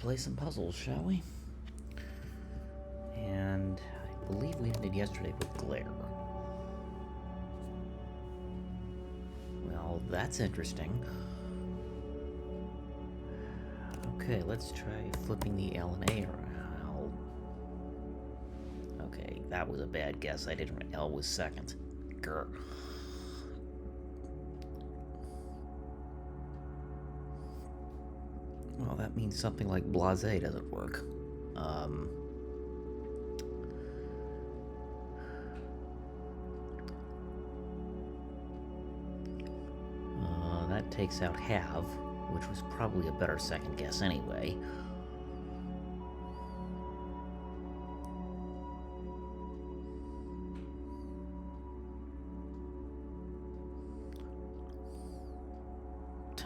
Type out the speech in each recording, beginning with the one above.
play some puzzles, shall we? And I believe we ended yesterday with glare. Well, that's interesting. Okay, let's try flipping the L and A around. Okay, that was a bad guess. I didn't. L was second. Grr. Well, that means something like blase doesn't work. That takes out have, which was probably a better second guess anyway.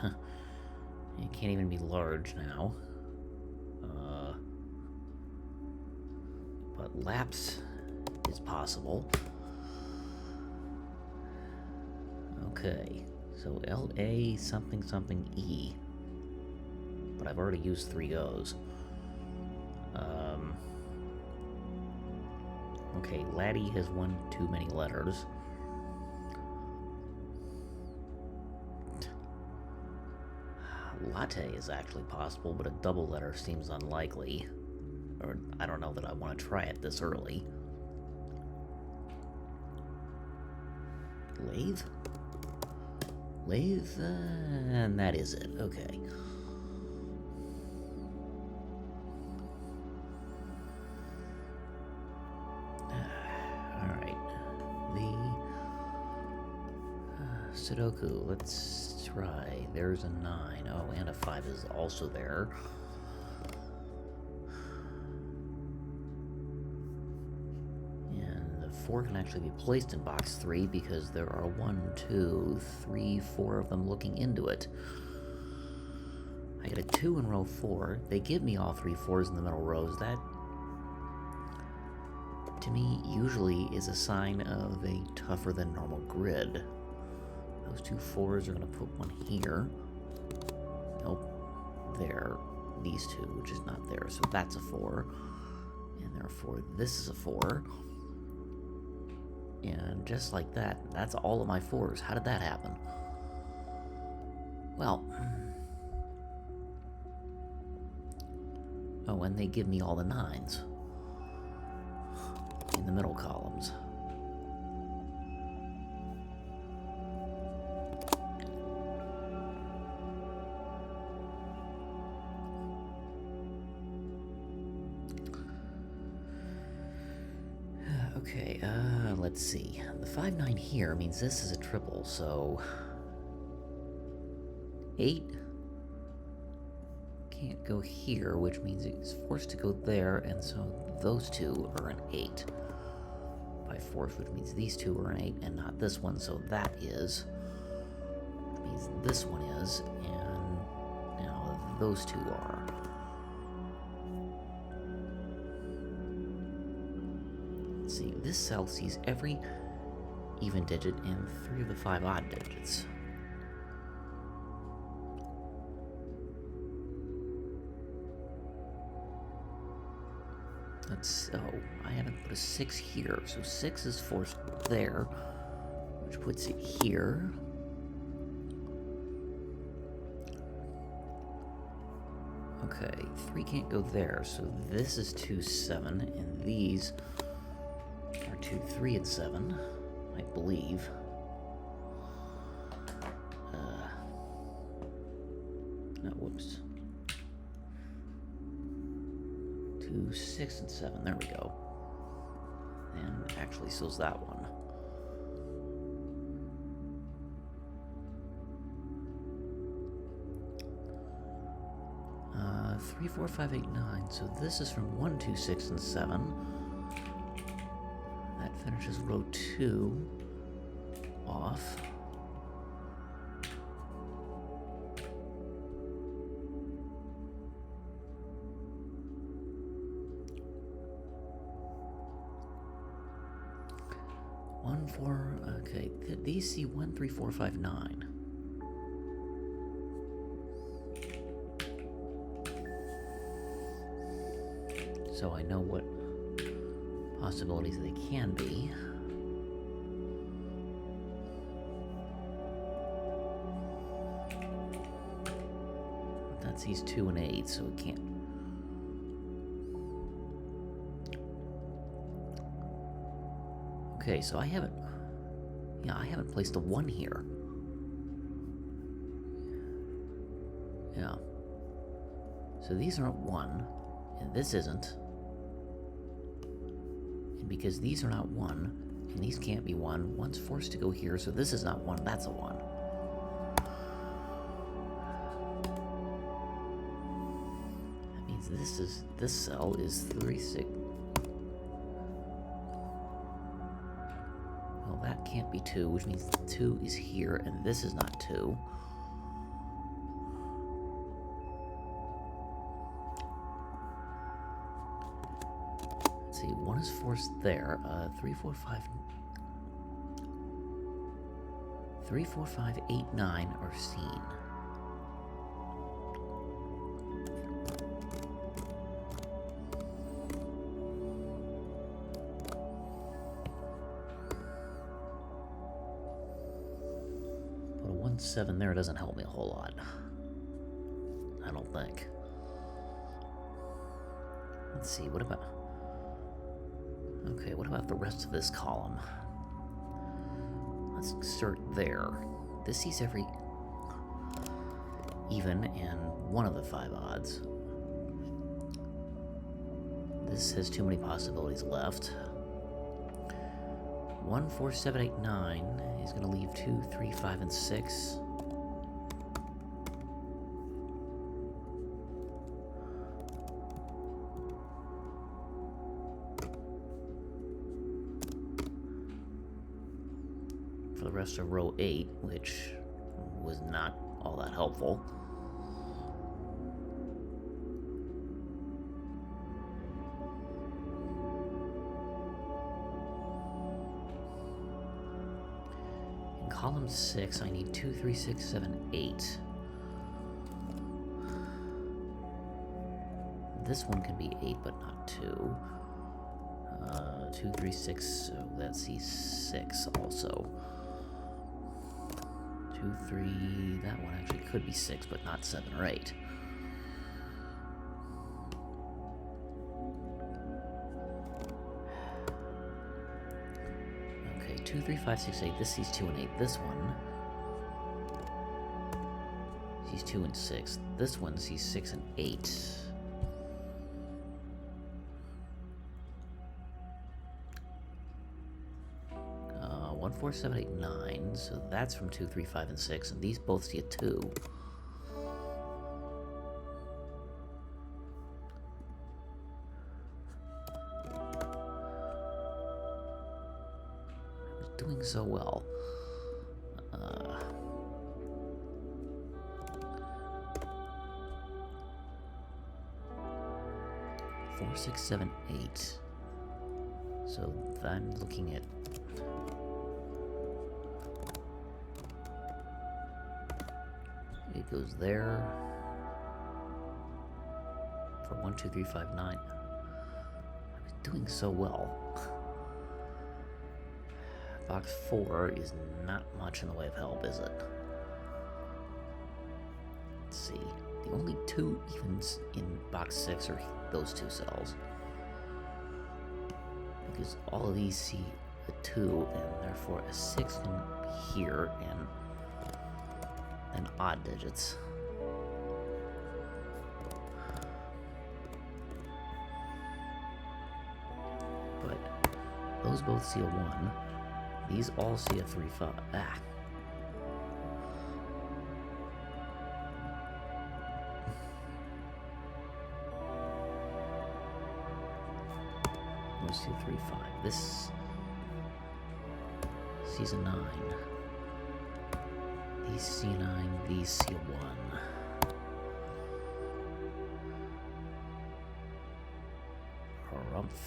It can't even be large now. But lapse is possible. Okay, so LA something something E. But I've already used 3 goes. Okay, Laddie has one too many letters. Latte is actually possible, but a double letter seems unlikely. Or I don't know that I want to try it this early. Lathe? Lathe? And that is it. Okay. Alright. The Sudoku. Let's try. There's a 9. Oh, and a 5 is also there. And the 4 can actually be placed in box 3 because there are 1, 2, 3, 4 of them looking into it. I get a 2 in row 4. They give me all 3 4s in the middle rows. That, to me, usually is a sign of a tougher than normal grid. Those 2 4s are going to put one here. Nope. There. These 2, which is not there. So that's a 4. And therefore, this is a 4. And just like that, that's all of my 4s. How did that happen? Well... Oh, and they give me all the 9s. In the middle columns. Okay, let's see. The 5-9 here means this is a triple, so... 8 can't go here, which means it's forced to go there, and so those 2 are an 8. By force, which means these 2 are an 8, and not this one, so that is... Which means this one is, and now those 2 are. Let's see, this cell sees every even digit and 3 of the 5 odd digits. Oh, I haven't put a 6 here, so 6 is forced there, which puts it here. Okay, 3 can't go there, so this is 2, 7, and these are 2, 3, and 7, I believe. No, whoops. 2, 6, and 7. There we go. And actually, so's that one. Uh, 3, 4, 5, 8, 9. So this is from 1, 2, 6, and 7. That finishes row 2 off. Okay, these see 1, 3, 4, 5, 9. so I know what possibilities they can be. That's these 2 and 8, so it can't. Okay, so I haven't placed a 1 here. Yeah. So these aren't 1, and this isn't. And because these are not 1, and these can't be 1, 1's forced to go here, so this is not 1, that's a 1. That means this cell is 3, 6. Well, that can't be 2, which means 2 is here, and this is not 2. Let's see, 1 is forced there. 3, 4, 5... 3, 4, 5, 8, 9 are seen. But a 1, 7 there doesn't help me a whole lot. I don't think. Let's see, what about... Okay, what about the rest of this column? Let's start there. This sees every even and one of the 5 odds. This has too many possibilities left. 1, 4, 7, 8, 9 is going to leave 2, 3, 5, and 6. For the rest of row 8, which was not all that helpful. In column 6, I need 2, 3, 6, 7, 8. This one can be 8, but not 2. 2, 3, 6, so that's C6 also. 2, 3, that one actually could be 6, but not 7 or 8. Okay, 2, 3, 5, 6, 8, this sees 2 and 8. This one sees 2 and 6. This one sees 6 and 8. 1, 4, 7, 8, 9, so that's from 2, 3, 5, and 6, and these both see a 2. I was doing so well. 4, 6, 7, 8. So I'm looking at... It goes there for 1, 2, 3, 5, 9. I was doing so well. Box 4 is not much in the way of help, is it? Let's see. The only 2 evens in box 6 are those 2 cells. Because all of these see a 2, and therefore a 6 can be here, and odd digits. But those both see a 1. These all see a 3, 5. Ah. Those see a 3, 5. This sees a 9. These see 9, these see 1. Harumph.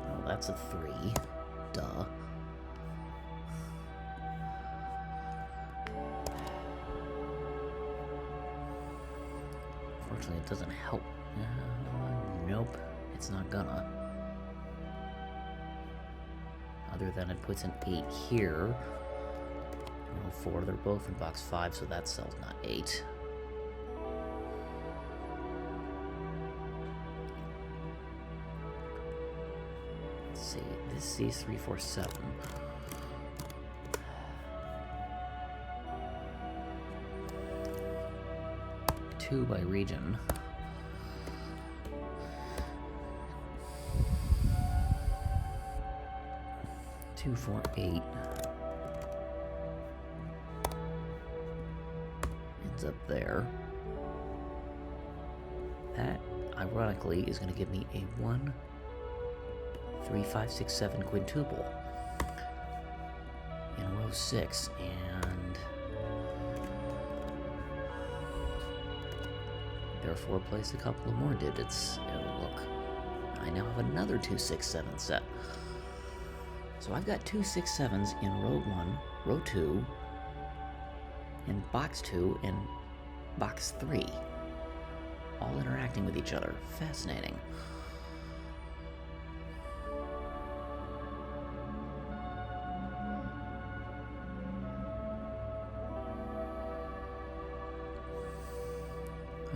Oh, that's a 3. Duh. Unfortunately, it doesn't help. Nope, it's not gonna. Other than it puts an 8 here. Row 4, they're both in box 5, so that cell's not 8. Let's see, this C's 3, 4, 7. 2 by region. Two, 4, 8. Ends up there. That, ironically, is going to give me a 1, 3, 5, 6, 7 quintuple in row 6, and therefore place a couple of more digits. Oh, look, I now have another 2, 6, 7 set. So I've got 2, 6, 7s in row 1, row 2, in box 2, and box 3. All interacting with each other. Fascinating.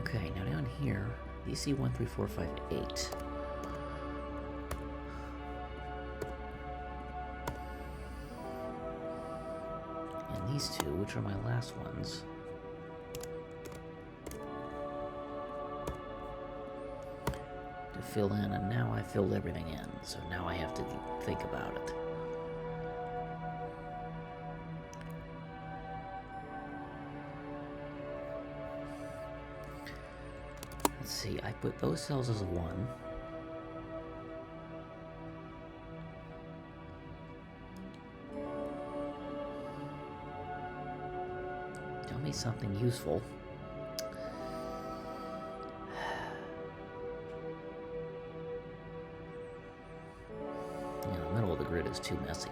Okay, now down here, DC 1, 3, 4, 5, 8. And these two, which are my last ones, to fill in, and now I filled everything in, so now I have to think about it. Let's see, I put those cells as a 1. Tell me something useful. Yeah, the middle of the grid is too messy.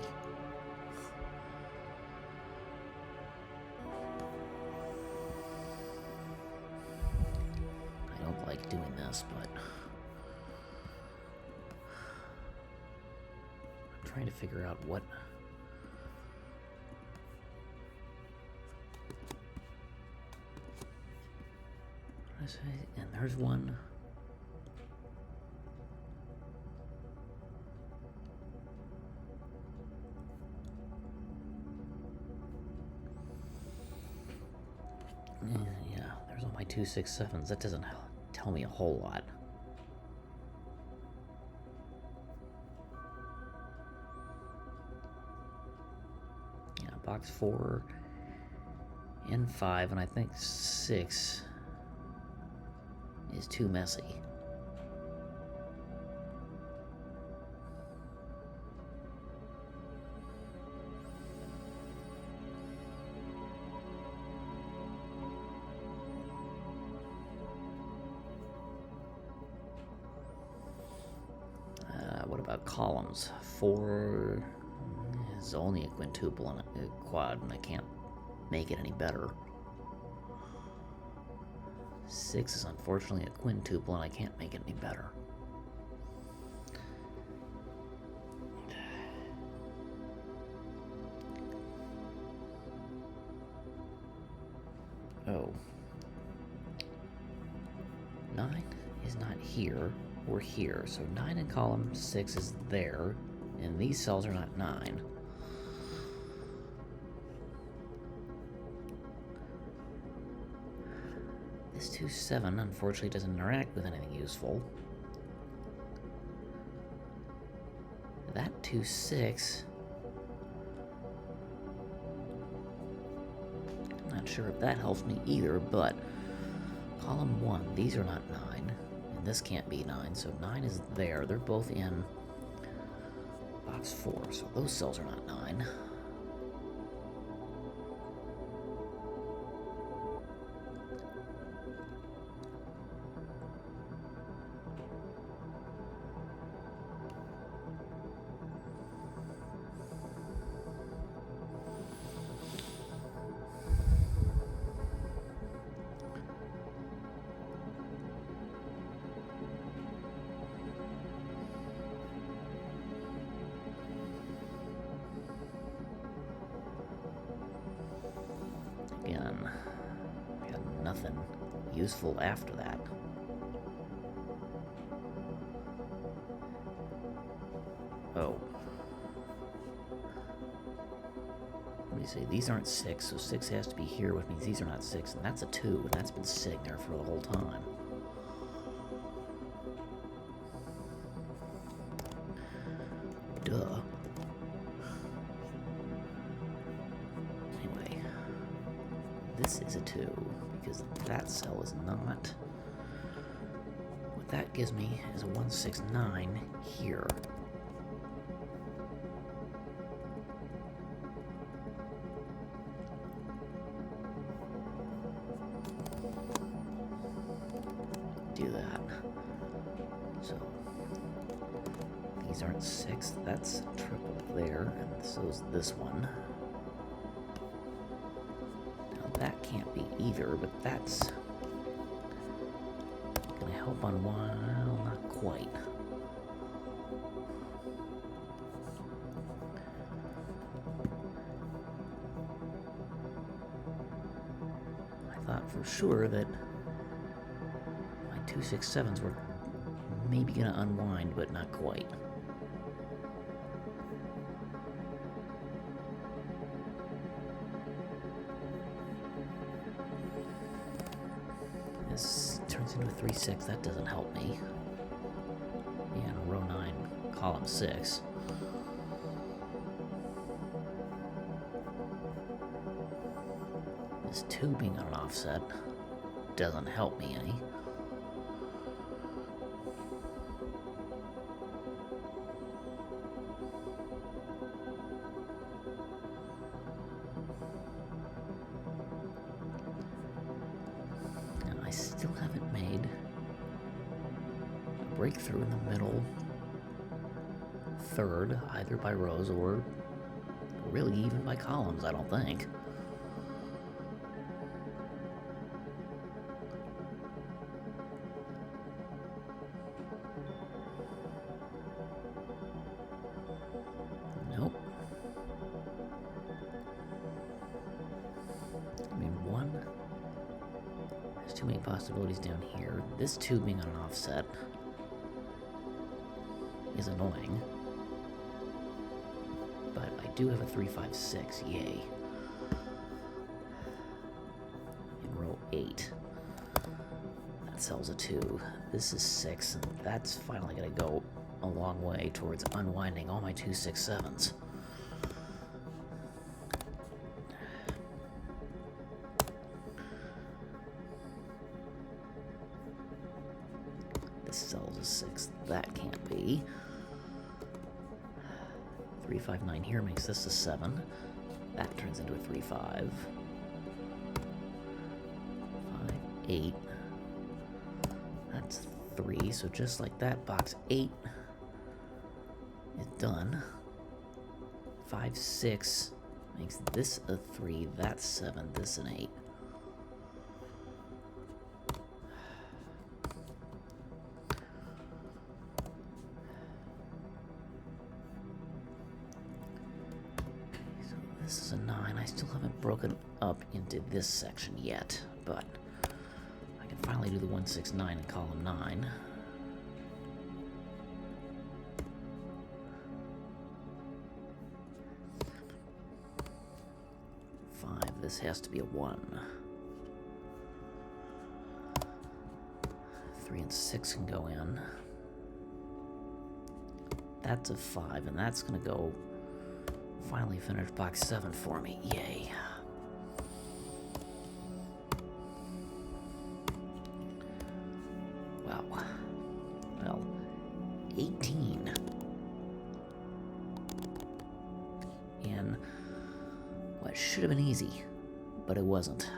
I don't like doing this, but I'm trying to figure out what... And there's one. Yeah, there's all my 2, 6, 7s. That doesn't tell me a whole lot. Yeah, box 4 and 5, and I think 6 is too messy. What about columns? 4 is only a quintuple and a quad, and I can't make it any better. 6 is unfortunately a quintuple, and I can't make it any better. Oh. 9 is not here or here, so 9 in column 6 is there, and these cells are not 9. This 2, 7 unfortunately doesn't interact with anything useful. That 2, 6... I'm not sure if that helps me either, but column 1, these are not 9, and this can't be 9, so 9 is there. They're both in box 4, so those cells are not 9. useful after that. Oh. Let me see, these aren't 6, so 6 has to be here, which means these are not 6, and that's a 2, and that's been sitting there for the whole time. Duh. Anyway, this is a 2, because that cell is not. What that gives me is a 169 here. Do that. So these aren't 6, that's triple there, and so is this one. Now that can't be either, but that's gonna help on one, well, not quite. I thought for sure that 267s were maybe gonna unwind, but not quite. This turns into a 3-6, that doesn't help me. Yeah, row 9, column 6. This 2 being on an offset doesn't help me any. Still haven't made a breakthrough in the middle third, either by rows or really even by columns, I don't think. Nope. I mean, one. There's too many possibilities down here. This 2 being on an offset is annoying. But I do have a 3-5-6, yay. In row 8. That sells a 2. This is 6, and that's finally gonna go a long way towards unwinding all my 2-6-7s. Sells a 6. That can't be. 3-5-9 here makes this a 7. That turns into a 3-5. 5-8. That's 3. So just like that, box 8 is done. 5-6 makes this a 3. That's 7. This an 8. This is a 9. I still haven't broken up into this section yet, but I can finally do the 169 in column 9. This has to be a 1. 3 and 6 can go in. That's a 5, and that's gonna go finally finish box 7 for me. Yay. Wow. Well, 18. And what should have been easy, but it wasn't.